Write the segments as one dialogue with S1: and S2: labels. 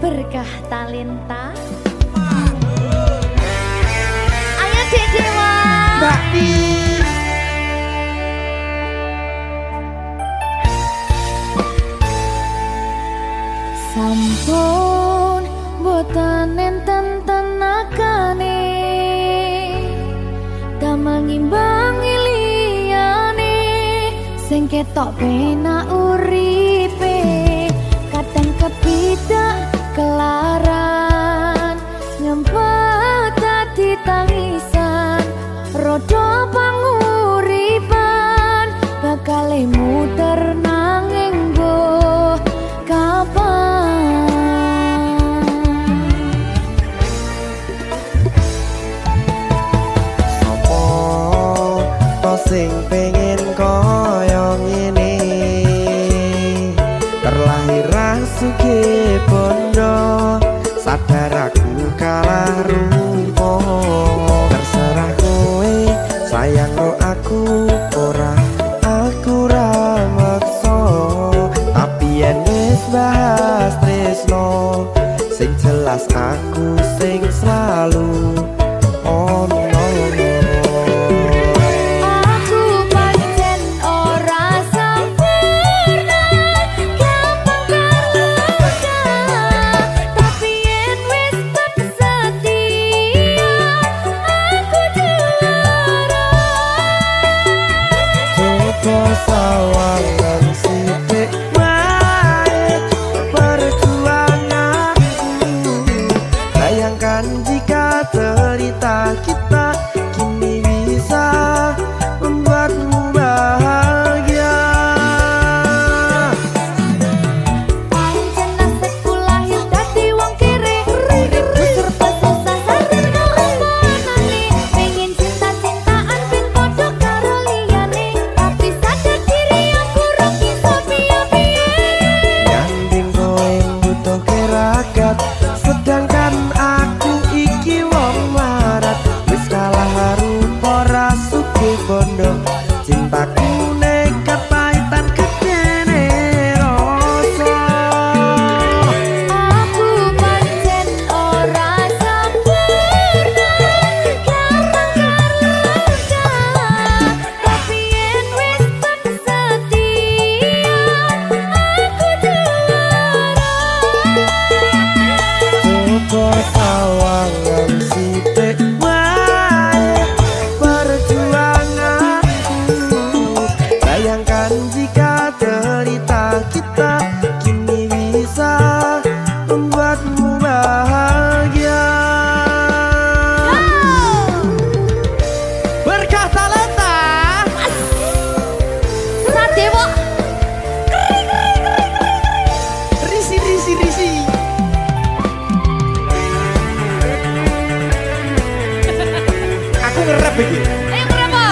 S1: Berkah talenta. Ayo Dek Dewa.
S2: Mbak Di.
S1: Sampun boten enten tenagane damel ngimbangi liyane sing ketok penak uripe kadang kepidak kelaran nyempet dadi tangisan rodo panguripan bakal muter nanging mbuh kapan
S2: Sopo to sing pengen koyo ngene terlahir sugih bondo sadar aku kalah rumpo terserah kowe sayang ro aku ora aku ra maksa tapi yen wis bahas tresno sing jelas aku sing selalu ono
S1: aku pancen ora sempurna gampang terluka tapi yen wis tak setia aku juara
S2: coba sawangan sithik wae perjuanganku bayangkan jika cerita kita kini bisa membuatmu bahagia
S1: pancen nasibku lahir dadi wong kere uripku serba susah sadar kelapanane pengen cinta-cintaan ben padha karo liyane tapi sadar diri aku ora bisa piye-piye
S2: nyanding kowe butuh keragat sedangkan aku iki wong marat wis kalah rupa ra sugih bondo cintaku nekat pahitan kedene rasa
S1: aku pancen ora sempurna gampang terluka tapi yen wis tak setia aku juara
S2: coba sawangan sithik wae perjuanganku bayangkan jika cerita kita kini bisa membuatmu bahagia berkah talenta
S1: Sadewo
S2: risi aku ngerap iki
S1: ayo berapa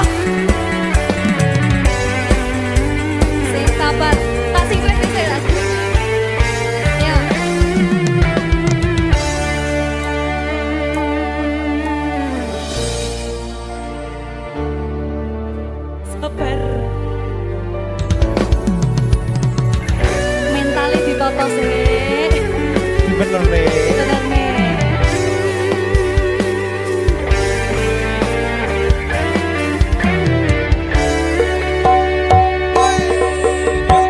S1: sing sabar tak sing kowe sing ya sabar mentalnya ditoto sih
S2: bener nih
S1: bener nih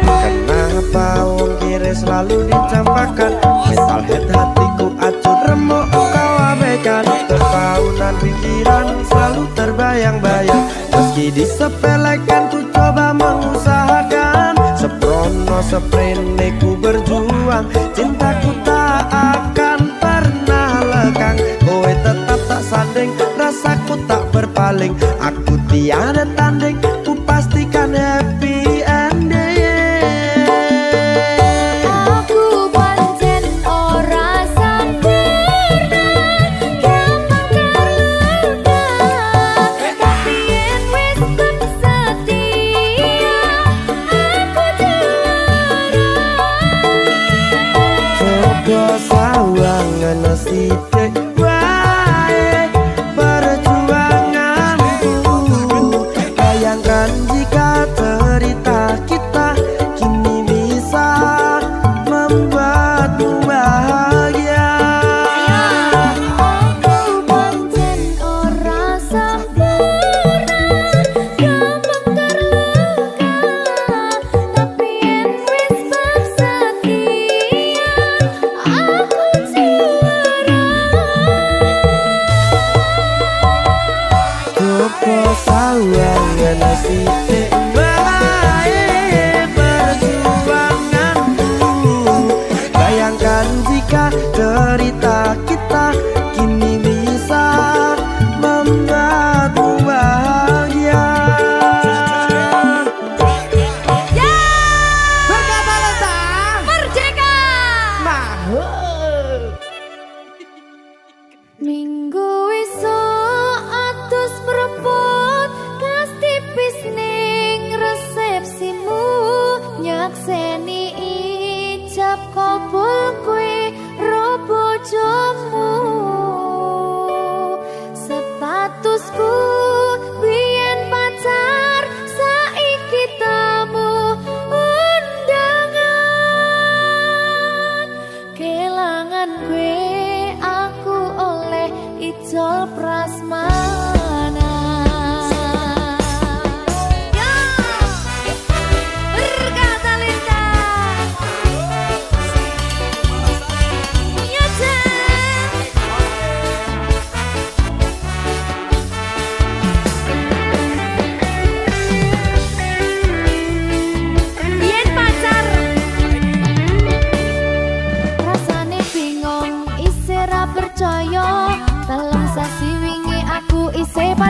S2: kenapa wong kiri selalu dicampakan mental head hatiku acur remuk kau abaikan terpaunan pikiran selalu terbayang-bayang meski disepelekan ku coba mengusahakan seprono seprene ku berjuang cintaku tak akan pernah lekang kowe tetap tak sanding rasaku tak berpaling aku tiada tanding ku pastikan happy ending
S1: aku pancen ora sempurna gampang terluka tapi yen wis tak setia aku juara
S2: coba sawangan sithik wae perjuanganku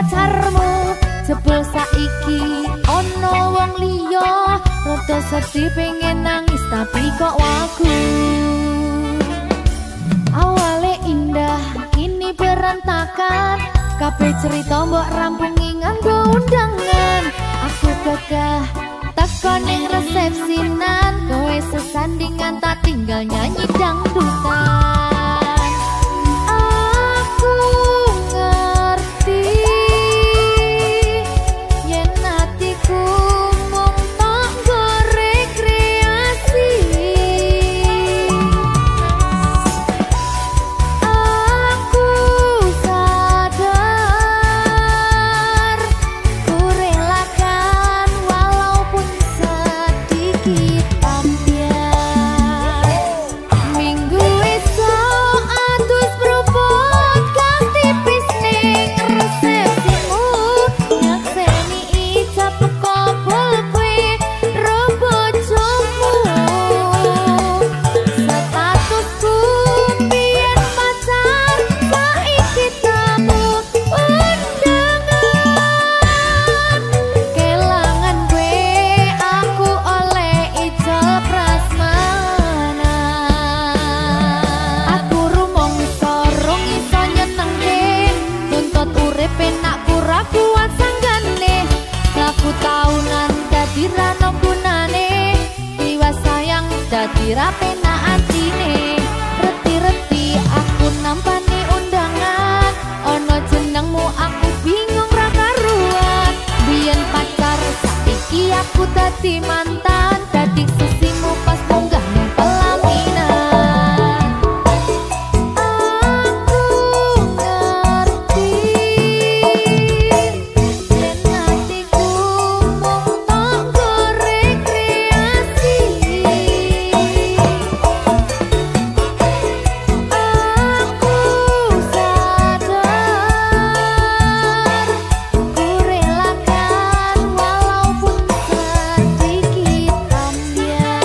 S1: pacarmu. Jebul saiki ono wong liya, rada sedih pengen nangis tapi kok wagu. Awale indah kini berantakan, kabeh cerita mbok rampungi nganggo undangan. Aku gagah teko ning resepsinan, kowe sesandingan tak tinggal nyanyi dangdutan. Aku ngerti yen atiku mung tok nggo rekreasi. Aku sadar ku relakan walaupun sedikit ambiar. Minggu esok atus beruput kang tipis ning resepsimu, nyakseni ijab kabul kowe ro bojomu. Statusku biyen pacar, saiki tamu undangan. Kelangan kowe aku oleh ijab prasmanan. Aku rumangsa rong iso nyenengke, tuntut urip enak ora kuat sanggane. Laku taunan dadi ra ono gunane, liwat sayang dadi ra penak atine. Reti-reti aku nampani undangan, ono jenengmu aku bingung ra karuan. Biyen pacar saiki aku dadi mantan, dadi sisimu pas munggah ning pelaminan. Aku ngerti yen atiku mung tok nggo rekreasi. Aku sadar ku relakan walaupun sedikit ambiar.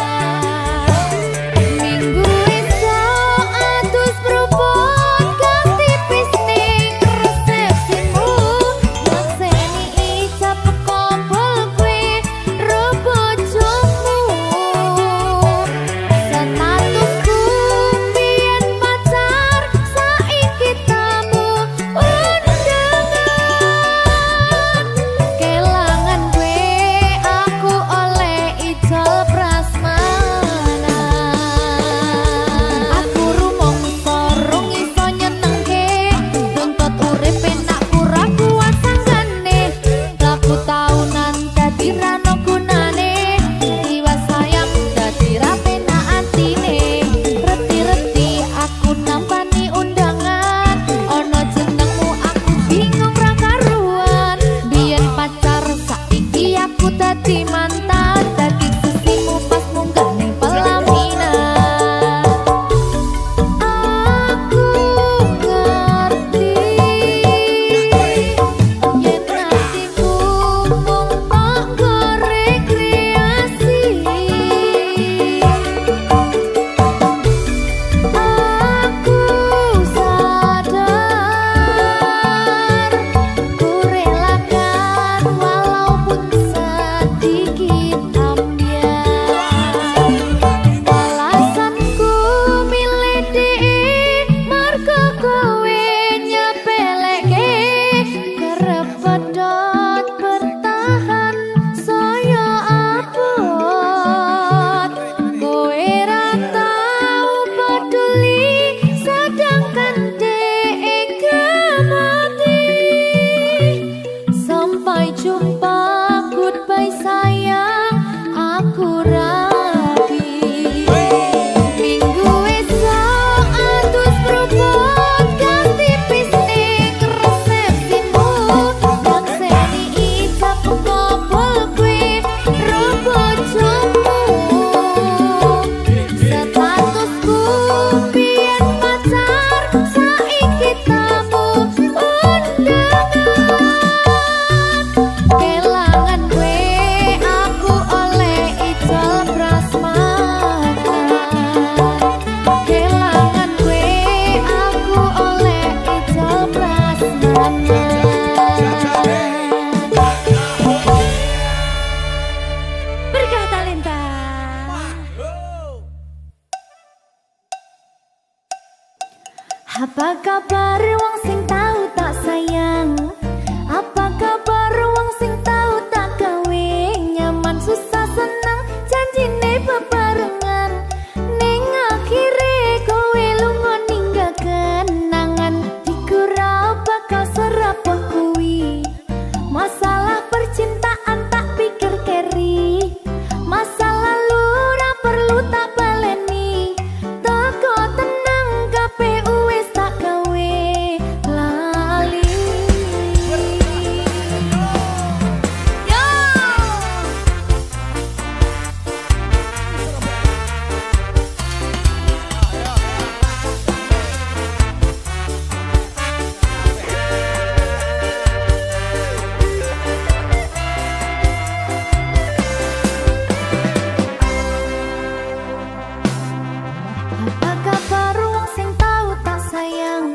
S1: Apa kabar wong sing tau tak sayang? Apa kabar wong sing tau tak gawe? Nyaman susah senang janjine bebarengan. Ning akhire kowe lunga ninggal kenangan. Dikira bakal serapuh kuwi. Masalah percintaan tak pikir keri. Masa lalu ora perlu tak baleni. Teko tenang KPU wis tak gawe lali. Yo! Apa kabar wong sing tau tak sayang?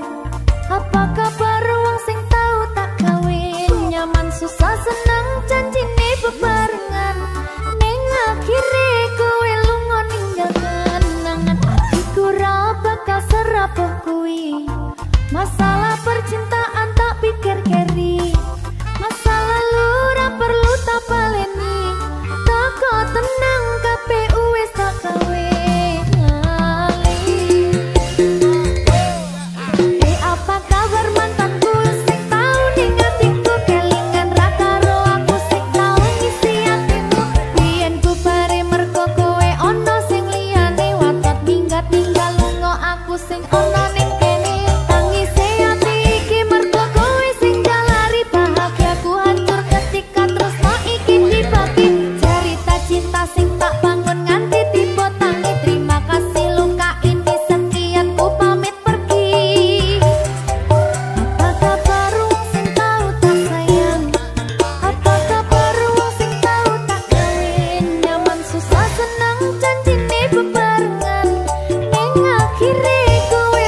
S1: Apa kabar wong sing tau tak kawin? Nyaman susah senang janjine bebarengan. Ning akhire kowe lunga ninggal kenangan. Atiku ra bakal serapuh kuwi. Masalah percintaan tak pikir keri. Masa lalu ra perlu tak baleni. Toko tenang KPU wis tak gawe lali. Apa kabar mantanku sing tau ning atiku kelingan ra karo aku sing tau ngisi atimu. Biyen ku bare mergo kowe ono sing liyane watot minggat tinggal lunga aku sing ono ning kene. Tangise ati iki mergo kowe sing jalari bahagiaku hancur ketika tresno iki dibagi. Cerita cinta sing tak bangun nganti tiba tangi. Terima kasih luka ini sekian ku pamit pergi. Apa kabar wong sing tau tak sayang? Apa kabar wong sing tau tak kawin? Nyaman susah senang janjine bebarengan. Ning akhire kowe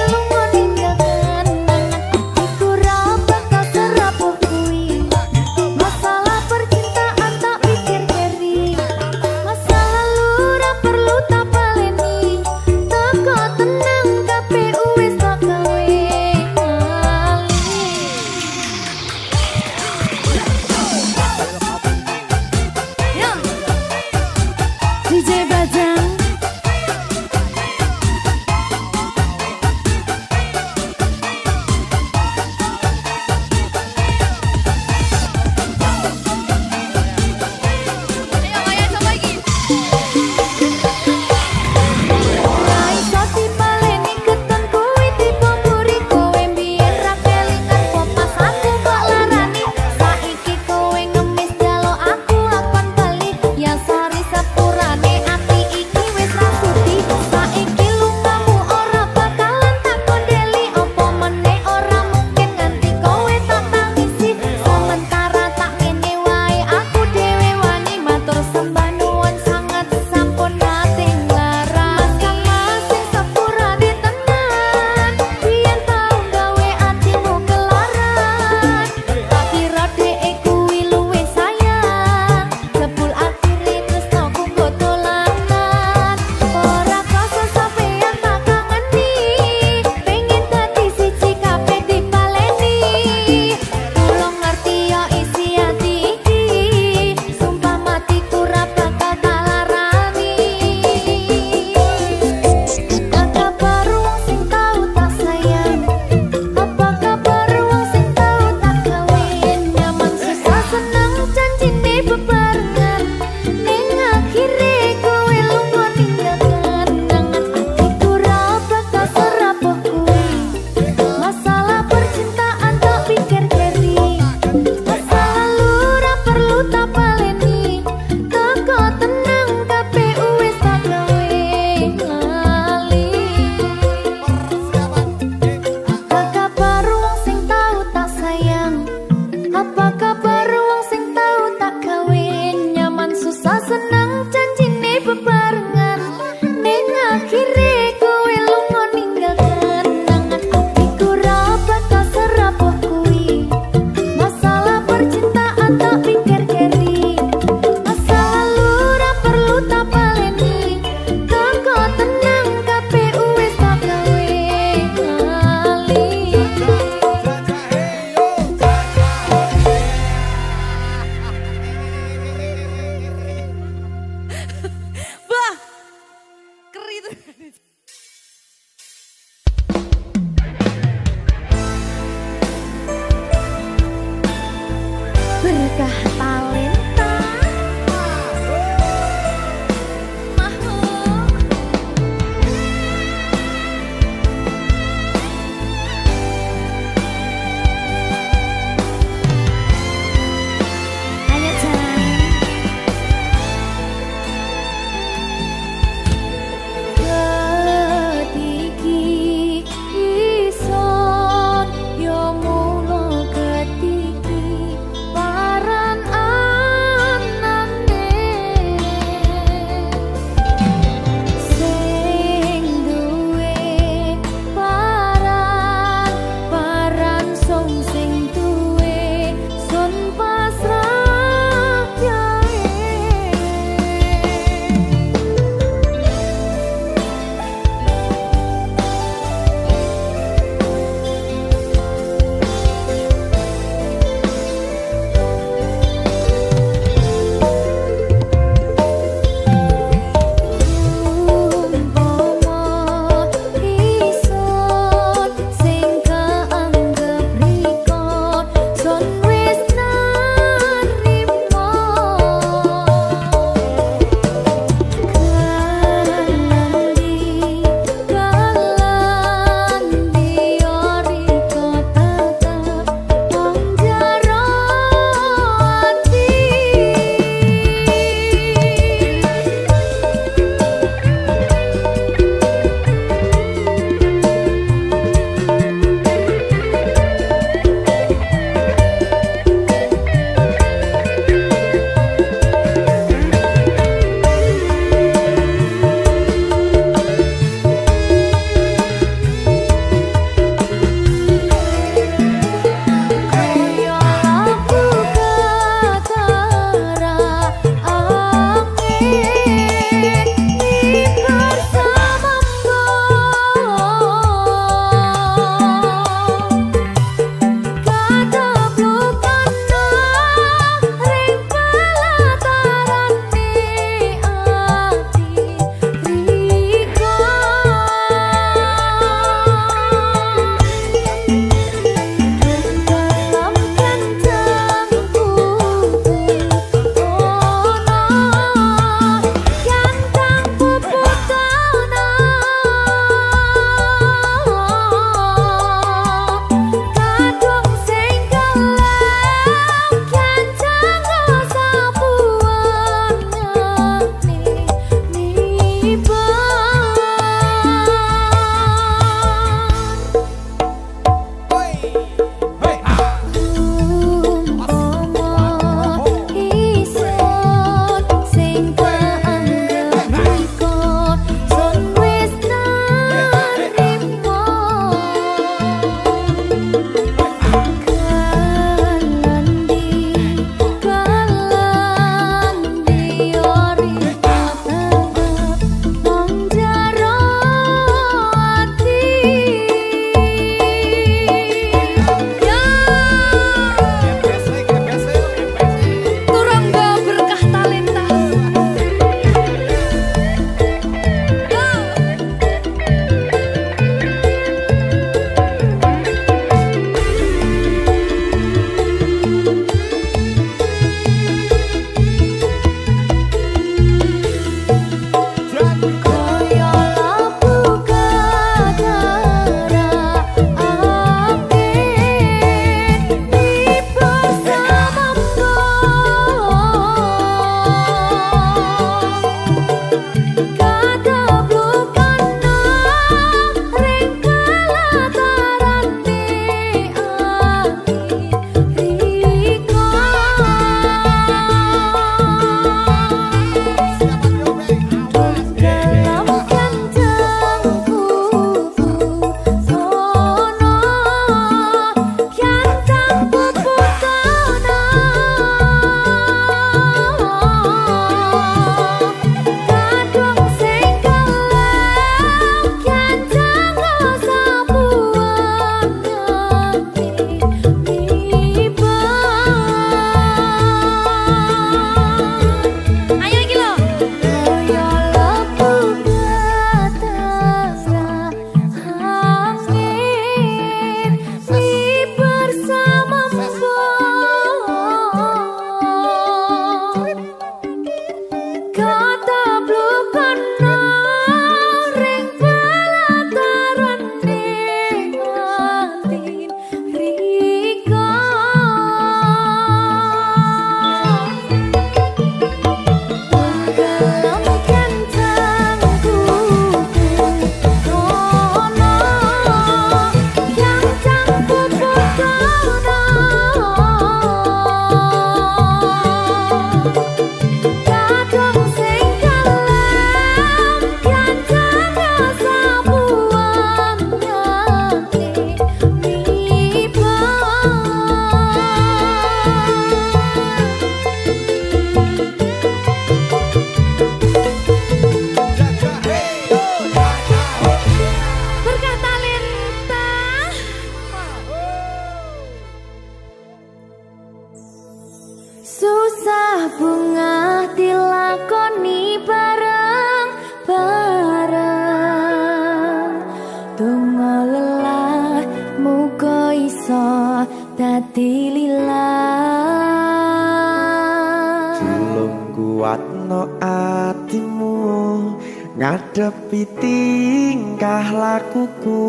S2: atimu ngadepi tingkah lakuku.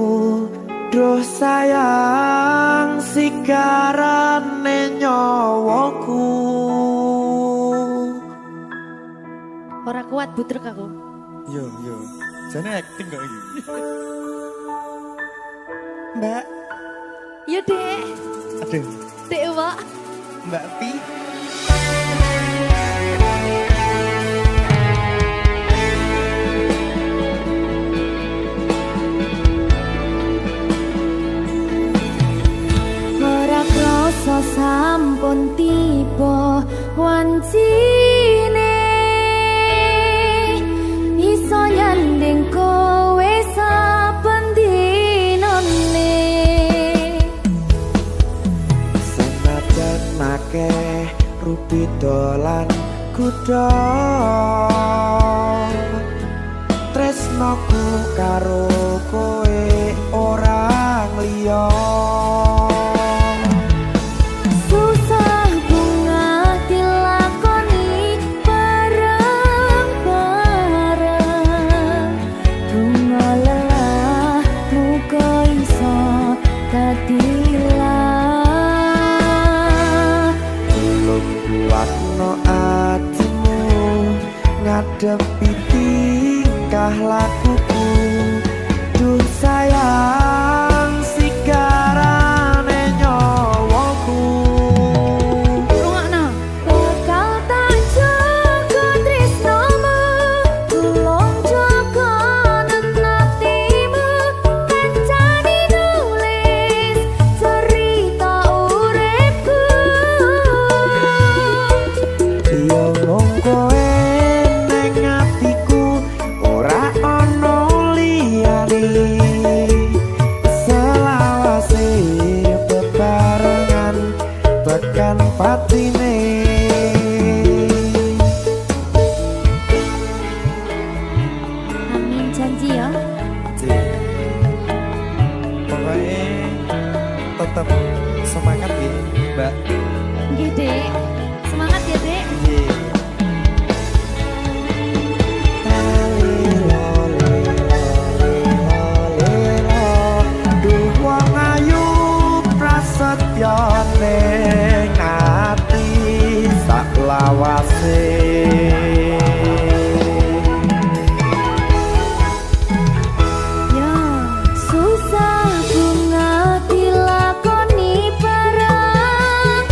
S2: Duh sayang sigarane nyawaku.
S1: Ora kuat butrek aku.
S3: Yo, jane acting kok iki. Mbak,
S1: Ya Dek.
S3: aduh,
S1: Dek Wak.
S3: Mbak Pi.
S1: Ora krasa sampun tiba wancine iso nyanding kowe saben dinane.
S2: Senajan akeh rupi dolan kuda, tresnoku karo kowe orang liya.
S1: Susah bunga dilakoni bareng-bareng, bunga lelah muga iso kadilah.
S2: Belum kuatno atimu ngadepi tingkah lakuku. Duh sayang sigarane nyawaku.
S1: Rungokno. Bakal tak jaga tresnomu, tulung jaga nenatimu, kancani nulis cerita uripku.
S2: Yo mung kowe ning atiku, ora ono liyane. Selawase bebarengan tekan patine.
S1: Amin janji ya.
S3: Pokoknya tetap semangat ya, Mbak.
S1: Nggih, Dek. Semangat ya, Dek.
S3: Iya.
S2: Duh wong ayu prasetyo ning ati sak lawase.
S1: Ya, susah bunga dilakoni bareng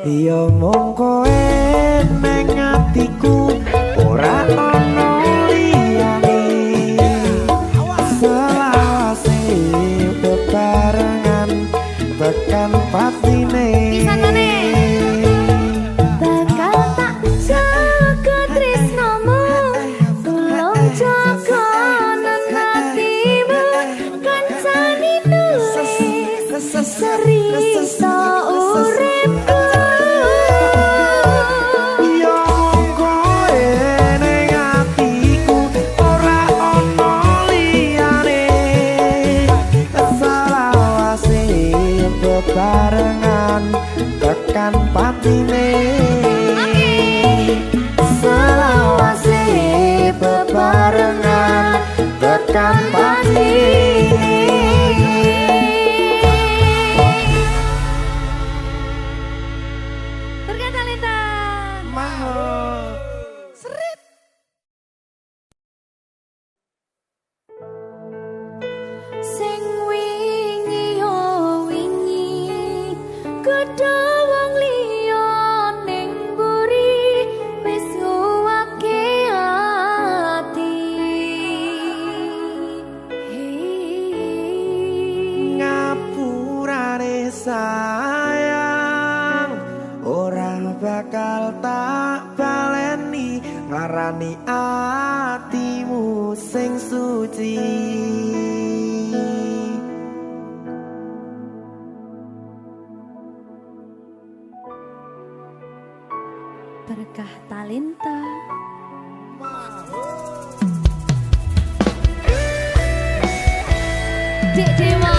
S2: Yo mung kowe ning atiku ora ono liyane selawase bebarengan tekan patine
S1: bakal tak jaga tresnomu tulung jaga hatimu kancani tulis cerita uripku
S2: yo mung kowe ning atiku ora ono liyane selawase bebarengan tekan patine selawase bebarengan tekan patine.
S1: Berkata Lita
S2: Mahal.
S1: sing wingi yo wingi gedhe wong liya ning mburi wis nguwake ati
S2: Ngapurane sayang ora bakal tak baleni ngarani atimu sing suci.
S1: berkah talenta Dek Dewa.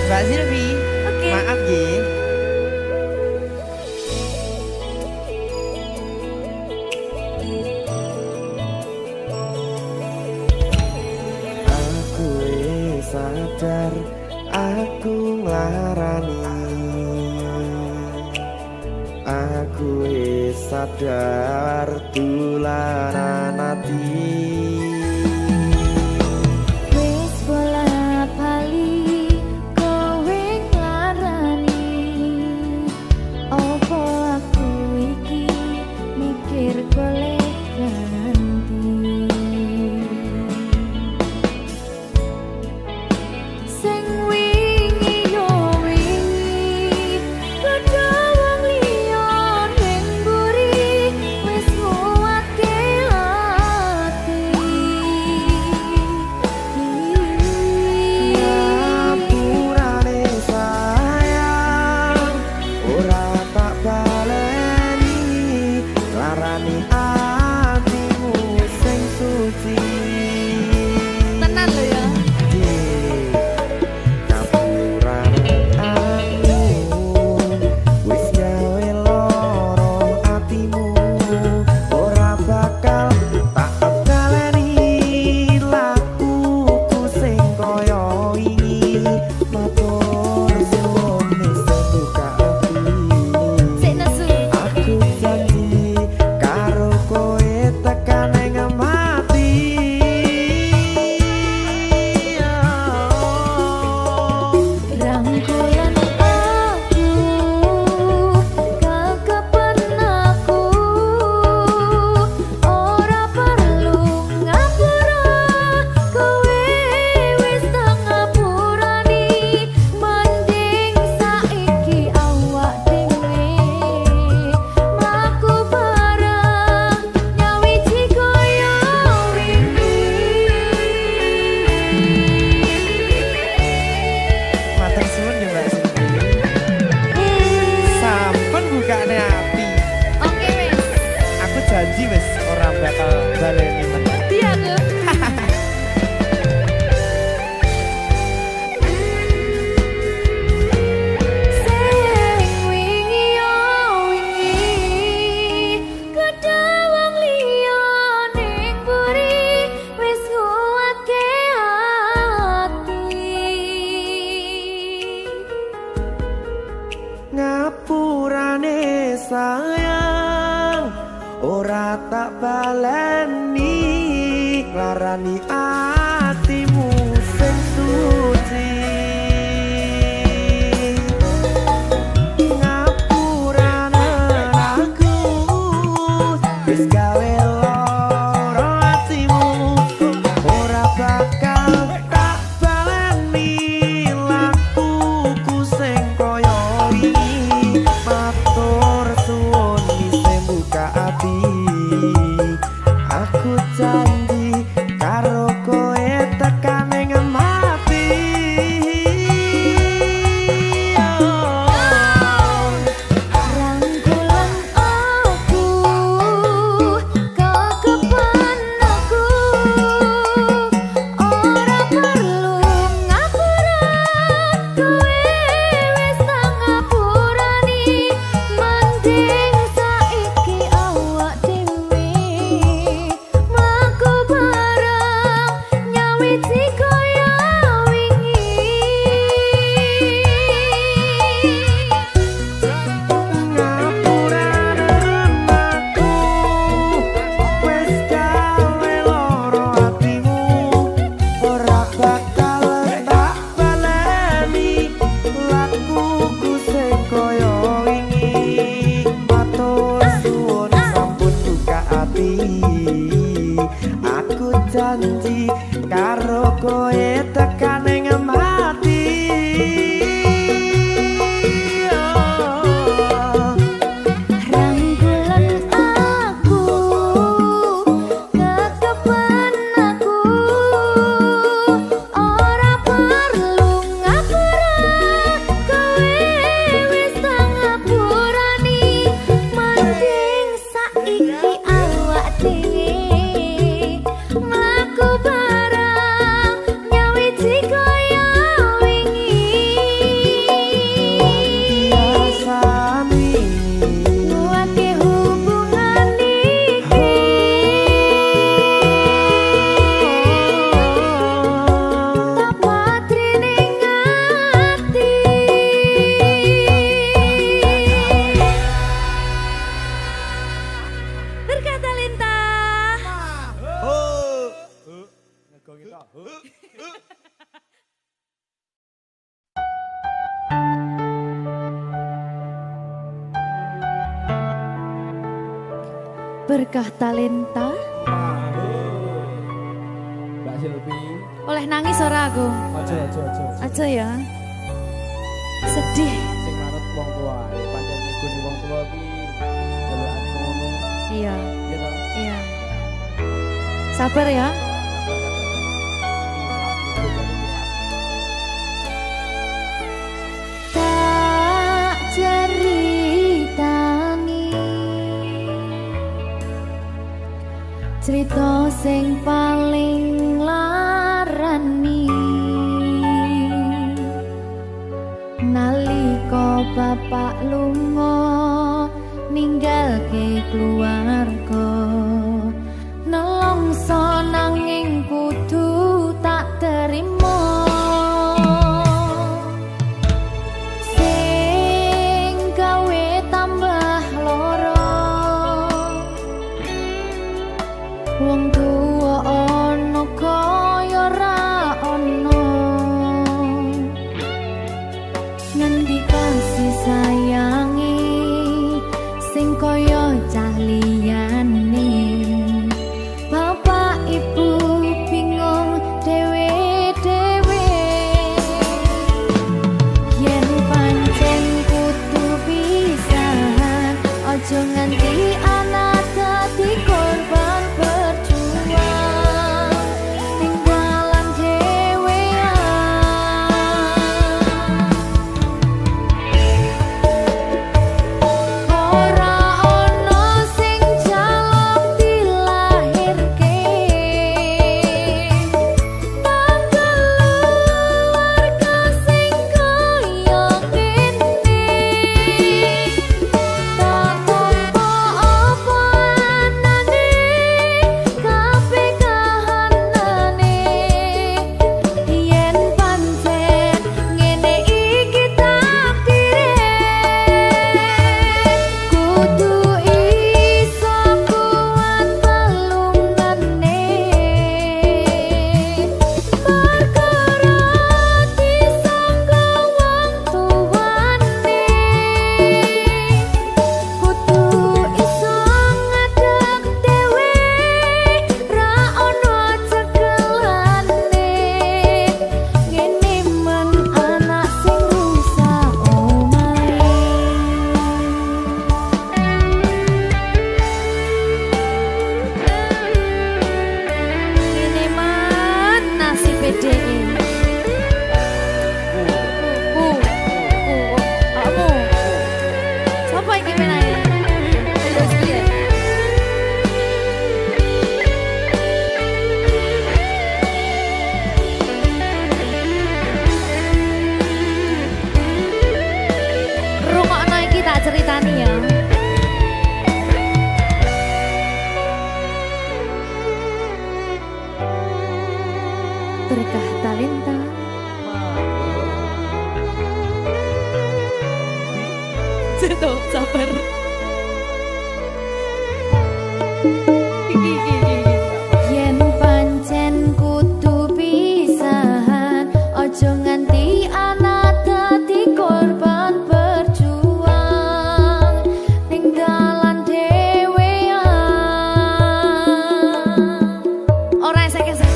S3: Mbak Silvi,
S1: Oke.
S3: maaf ye.
S2: Aku wis sadar aku nglarani aku wis sadar tularan ati
S1: Wis bola bali kowe nglarani opo aku iki mikir golek ganti sing wingi yo wingi gedhe wong liya ning mburi wis nguwatke ati
S2: Ngapurane sayang ora tak baleni larani atimu sing suci
S1: tenan lho ya
S2: Ngapurane aku wis gawe loro atimu ora bakal tak baleni lakuku sing kaya wingi matur suwun wis buka ati
S1: sik nesu
S2: Aku janji karo kowe tekan ing mati
S1: rangkulan aku kakapan aku ora perlu ngapura kowe wis tak ngapurani mending saiki awak dhewe mlaku bareng nyawiji kaya wingi
S3: Matur suwun ya Mbak Silvi. Sampun bukane ati.
S1: Oke wis
S3: Aku janji wis ora bakal baleni meneh.
S1: dia aku sing wingi yo wingi gedhe wong liya ning mburi wis nguwatke ati
S2: Ngapurane sayang ora tak baleni larani atimu sing suci Ngapurane janji karo kowe tekan ing mati.
S1: Berkah talenta.
S3: Mbak Silvi.
S1: Oleh nangis ora aku?
S3: Aja.
S1: Aja ya. Sedih.
S3: Sing manut wong tua, pancen ngikuni wong tua ki jalukane ngono.
S1: Iya.
S3: Iya toh?
S1: Iya. Sabar ya. Tak ceritani cerita sing paling larani nalika bapak lunga ninggalke keluarga nelongso nanging kudu tak terima sing gawe tambah loro wong tuwa ana kaya ra ana ngendi kasih sayangi sing kaya cah liyane bapak ibu bingung dhewe-dhewe yen pancen kudu pisahan aja nganti anak dadi korban berjuang tinggalan dhewean ora ono sing jaluk dilahirke tanggal keluarga sing kaya kene tak tompo apa anane kabeh kahanane yen pancen ngene iki takdire kudu iso kuat pelungane perkara disangka wong tuwane kudu iso ngadeg dhewe ra ono cekelane ngene men anak sing rusak omahe ngene men nasibe dhewe kamu siapa iki menae terus piye rungokno iki tak ceritani ya berkah talenta Ceto, sabar. Yen pancen kudu pisahan, ojo nganti anak dadi korban berjuang ning dalan dhewean. Ora esek-esek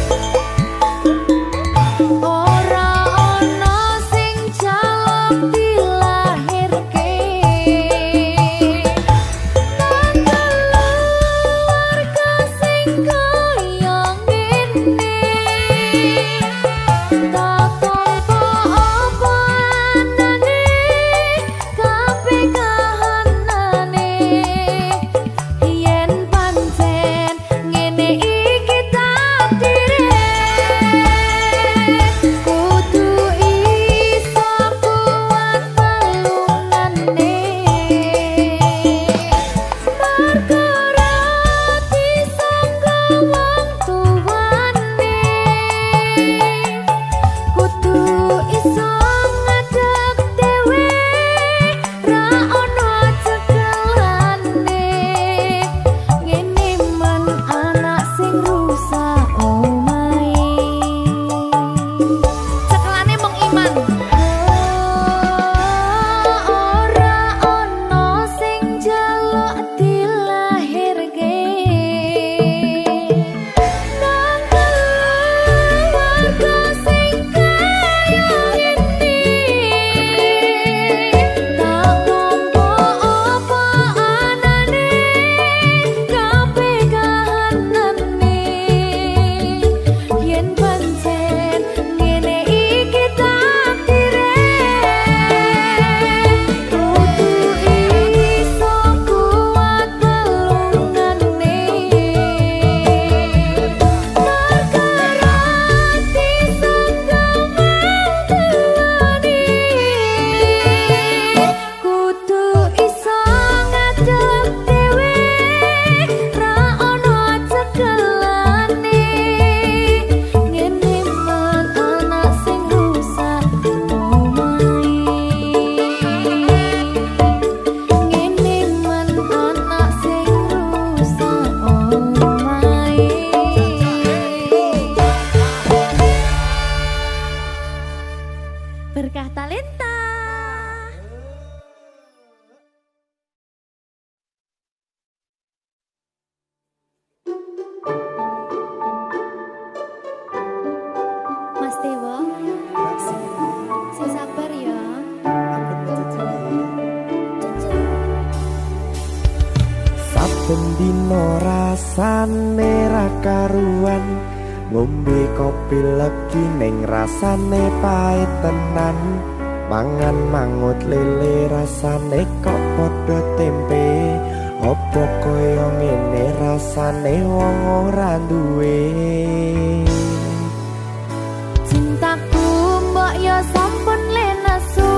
S2: saben dina rasane ra karuan ngombe kopi legi ning rasane pahit tenan mangan mangut lele rasane kok padha tempe opo koyo ngene rasane wong ora duwe
S1: Cintaku mbok yo sampun le nesu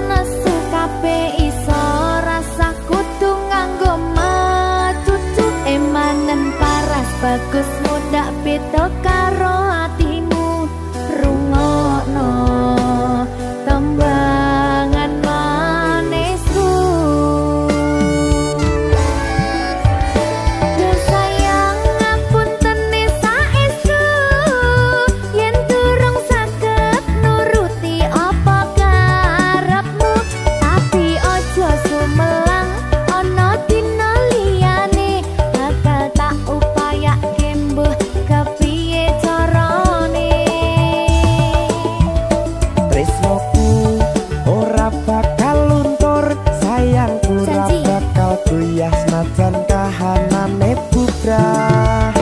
S1: nesu kabeh iso rasa kudu nganggo macucu emanen paras bagus muda beda karo atimu rungokno tembangan manisku Duh sayang ngapunten saestu yen durung saged nuruti apa karepmu tapi aja sumelang ana dina liyane bakal tak upayake mbuh kepiye carane
S2: tresnoku ora bakal luntur sayangku ora
S1: Janji.
S2: bakal goyah senajan kahanane bubrah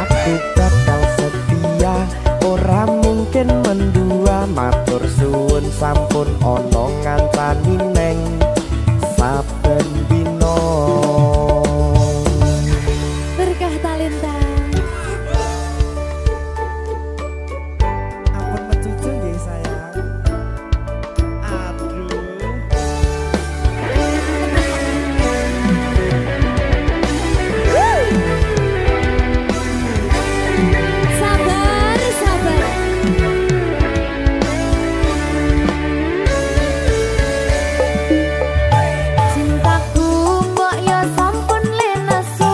S2: aku bakal setia ora mungkin mendua matur suwun sampun ana ngancani neng saben dina
S1: berkah talenta
S2: ampun mecucu nggih sayang aduh
S1: sabar sabar cintaku mbok yo sampun le nesu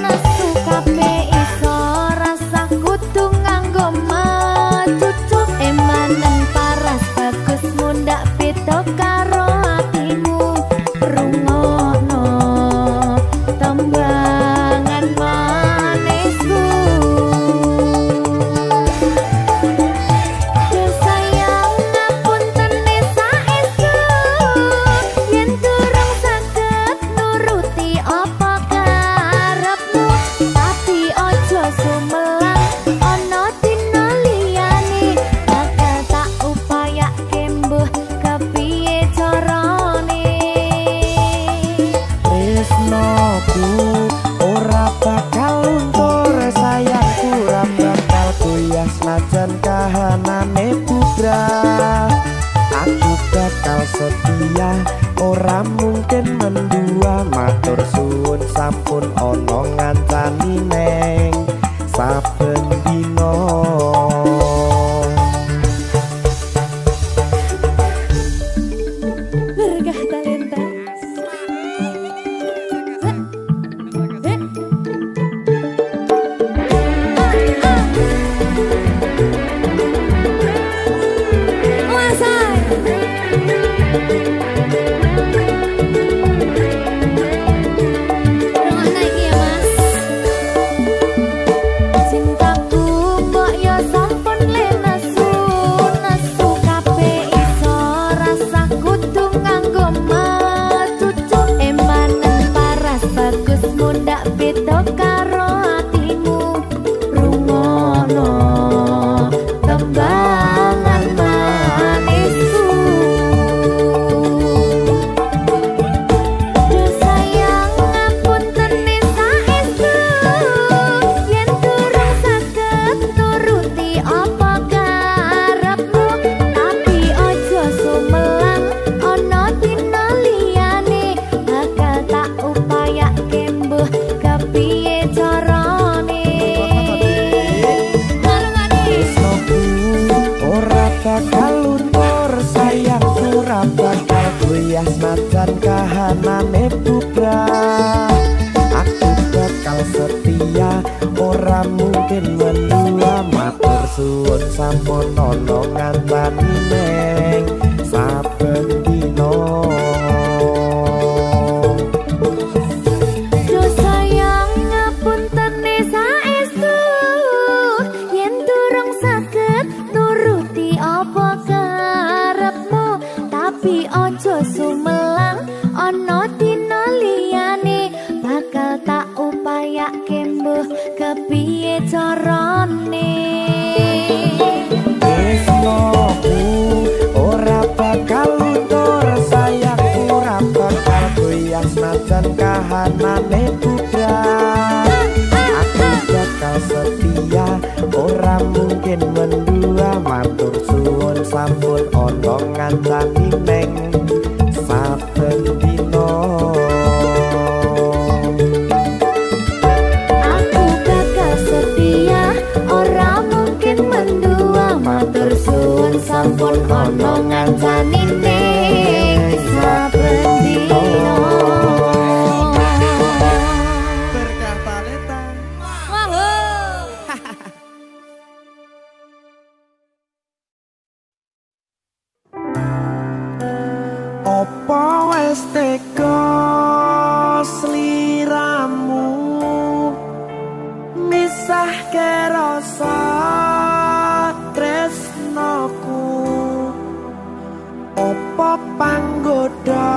S1: nesu kabeh iso rasa kudu nganggo macucu emanen paras bagus mundak beda karo atimu rungokno tembangan manisku Duh sayang ngapunten saestu yen durung saged nuruti apa karepmu tapi aja sumelang ana dina liyane bakal tak upayake mbuh kepiye carane
S2: tresnoku ora bakal luntur sayangku ora bakal goyah senajan kahanane bubrah aku bakal setia ora mungkin mendua matur suwun sampun ana ngancani neng saben dina
S1: berkah talenta Cintaku mbok yo sampun le nesu nesu kabeh iso rasa kudu nganggo macucu emanen paras bagus mundak beda karo atimu rungokno tembangan manisku Duh sayang ngapunten saestu yen durung saged nuruti apa karepmu tapi aja sumelang ana dina liyane bakal tak upayake mbuh kepiye carane
S2: tresnoku ora bakal luntur sayangku ora bakal goyah senajan kahanane bubrah aku bakal setia ora mungkin mendua matur suwun sampun ana ngancani neng saben dina
S1: Duh sayang ngapunten saestu yen durung saged nuruti apa karepmu tapi aja sumelang ana dina liyane bakal
S2: kahanane putra. Aku bakal setia, ora mungkin mendua. Matur suwun sampun ana ngancani neng saben dina.
S1: Aku bakal setia, ora mungkin mendua. Matur suwun sampun ana ngancani ning saben dina.
S2: Berkah talenta. Opo wis teko sliramu misahke rasa tresnoku. Opo panggoda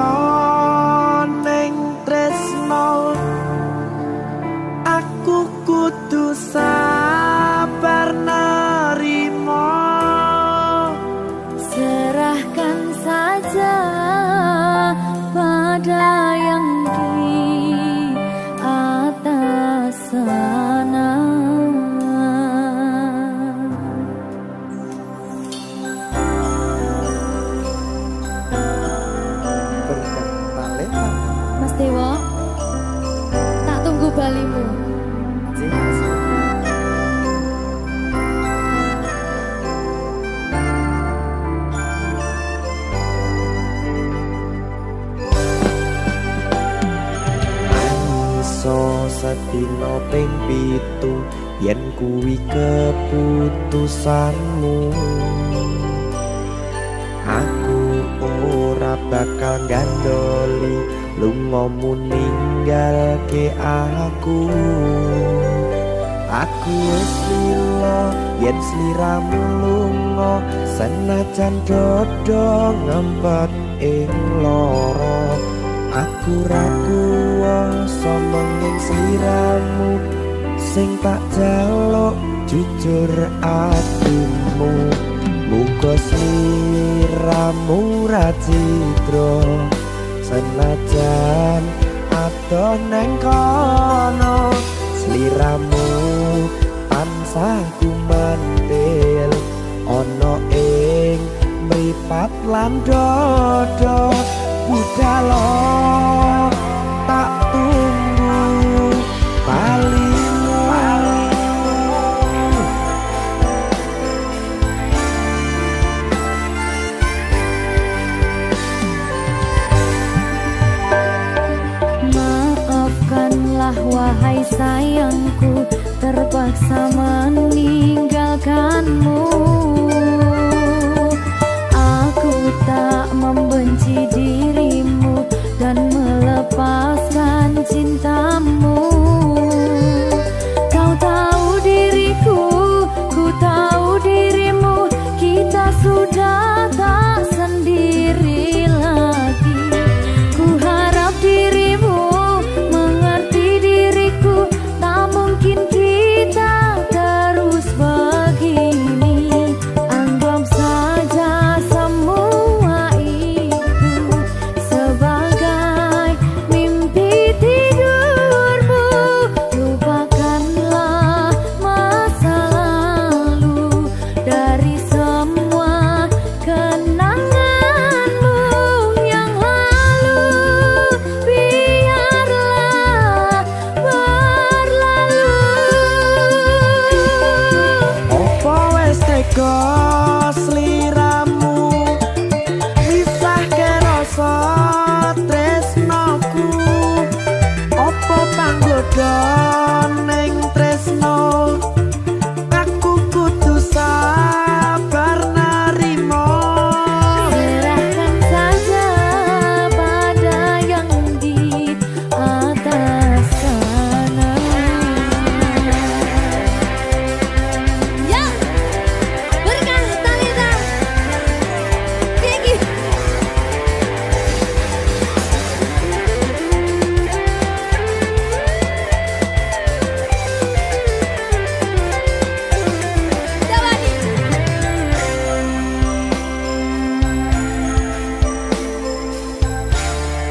S2: ning tresno aku kudu sabar nerima.
S1: Serahkan saja pada yang di atas sana.
S2: Berkah talenta.
S1: Mas Dewa, tak tunggu balimu.
S2: Iso sedina ping 7 yen kuwi keputusanmu. Aku ora bakal gandoli lungamu ninggalke aku. Aku wis lila yen sliramu lunga, senajan dodo ngempet ing lara. Aku ra kuwasa menging sliramu sing tak jaluk jujur atimu. Muga sliramu ra citra senajan adoh neng kono. Sliramu tansah gumantil ana ing mripat lan dodo. Budalo tak tunggu balimu.
S1: Maafkanlah wahai sayangku, terpaksa meninggalkanmu. Aku tak membenci dirimu dan melepaskan cintamu. Kau tahu diriku, ku tahu dirimu. Kita sudah tak sendiri lagi. Ku harap dirimu mengerti diriku. Tak mungkin kita terus begini. Anggap saja semua itu sebagai mimpi tidurmu. Lupakanlah masa lalu dari semua kenanganmu yang lalu. Biarlah berlalu.
S2: Opo wis teko sliramu misahke rasa tresnoku. Opo panggoda ning tresno aku kudu sabar nerima.
S1: Serahkan saja pada yang di atas sana. Ya, berkah talenta. Tinggi. Jawani.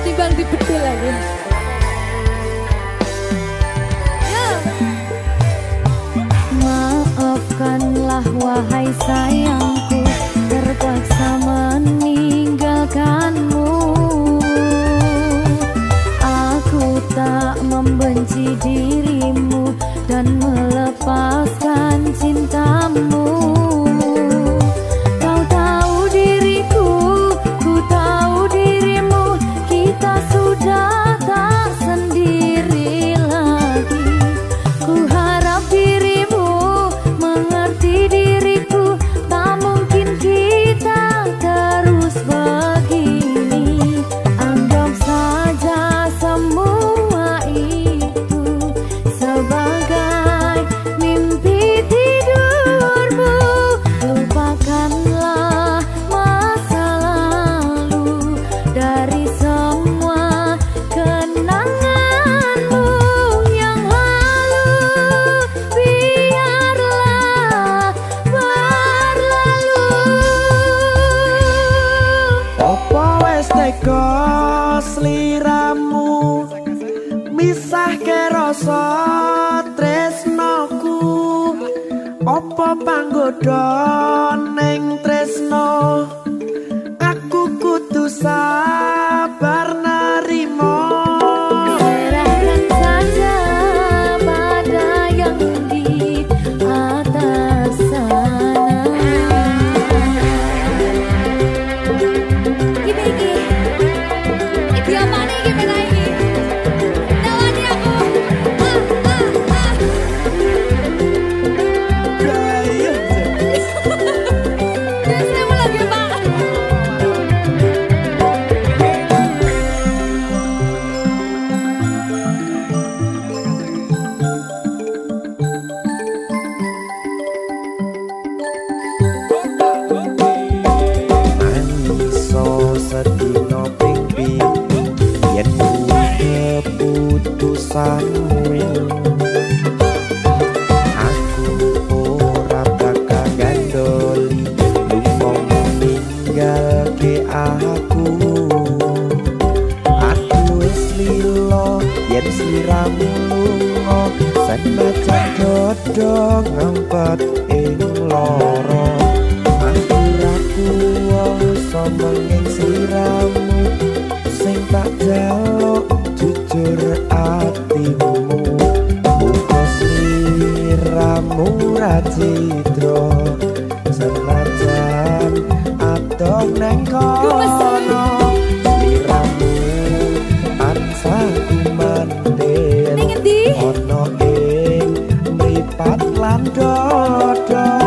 S1: Timbang dibedil lagi. wahai sayangku, terpaksa meninggalkanmu. Aku tak membenci dirimu dan melepaskan cintamu. Kau tahu diriku, ku tahu dirimu, kita sudah tak sendiri lagi. Ku harap dirimu mengerti diriku, tak mungkin kita terus begini. Anggap saja semua itu sebagai mimpi tidurmu. Lupakanlah masa lalu dari semua kenanganmu yang lalu. Biarlah berlalu.
S2: Opo wes teko sliramu misahke rasa tresnoku. Opo panggoda ning tresno, aku kudu sabar nerimo.
S1: Serahkan saja pada yang di atas sana. Iki apa nih gimana ini? Tawani aku. Biasanya mau lagi Pak.
S2: Mangiso sedina ping pitu yen keputusanmu. Aku ora bakal gandoli lunga ninggalke aku. Aku wis lilo yen sliramu lunga, senajan dodo ngempet ing loro. Aku ra kuwasa menging sliramu, sing tak jaluk jujur atimu. Muga sliramu ra cidra, senajan adong neng kono. Sliramu tansah kumandel
S1: Ning endi?
S2: ono ing mripat lan dodo.